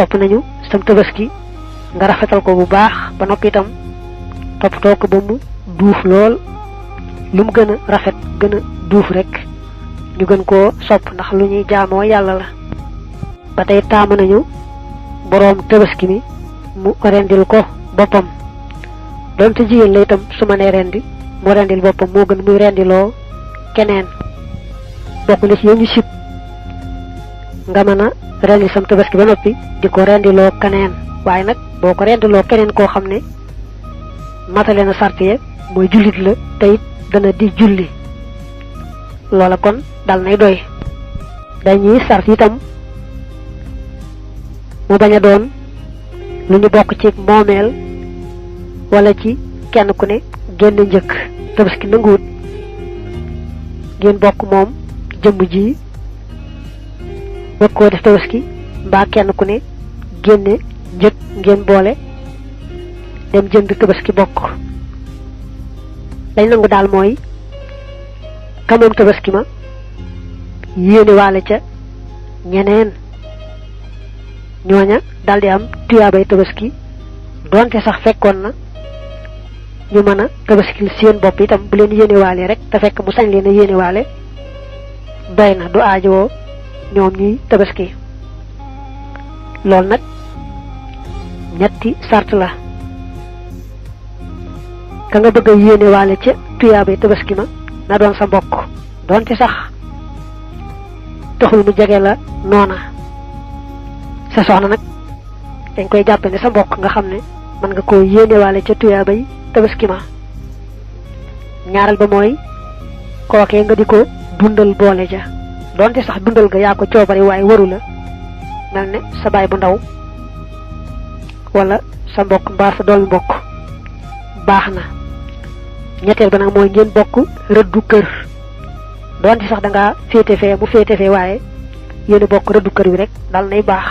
sopp nañu sam tabaski nga rafetal ko bu baax ba noppi itam toppatoo ko ba mu duuf lool lu mu gën a rafet gën a duuf rek ñu gën koo sopp ndax lu ñuy jaamoo yàlla la. ba tey taamu nañu boroom tabaski mi mu rendil ko boppam doonte jigéen la itam su ma nee rendi mu rendil boppam moo gën muy rendiloo keneen. bokk na ci yow ñu sib nga mën a rendi sam tabaski ba noppi di ko rendiloo keneen waaye nag boo ko rendiloo keneen koo xam ne matale na sart ya mooy jullit la te it dana di julli loola kon dal nay doy. dañuy sart itam mu bañ a doon lu ñu bokk ci moomeel wala ci kenn ku ne génn njëkk. tabaski nanguwut ngeen bokk moom jëmm ji bëgg koo def tabaski mbaa kenn ku ne génne njëkk ngeen boole dem jënd tabaski bokk. lañ nangu daal mooy ka moom tabaski ma yéene waale ca ñeneen ñooña daldi am tuyaabay tabaski donte sax fekkoon na ñu mën a tabaski seen bopp itam bu leen yéene waale rek te fekk mu sañ leen a yéene waale doy na du aajowoo ñoom ñuy tabaski. loolu nag ñetti sart la. ka nga bëgg a yéene waale ca tuyaabay tabaski ma na doon sa mbokk donte sax taxul mu jege la noona. sa soxna nag dañ koy jàppe ne sa mbokk nga xam ne mën nga koo yéene waale ca tuyaabay tabaski ma. ñaaral ba mooy kookee nga di ko dundal boole ja donte sax dundal ga yaa ko coobari waaye waru la mel ne sa baay bu ndaw wala sa mbokk mbaa sa doomi mbokk baax na. ñetteel ba nag mooy ngeen bokk rëddu kër donte sax da ngaa féete fee mu féete fee waaye yéen a bokk rëddu kër wi rek dal nay baax.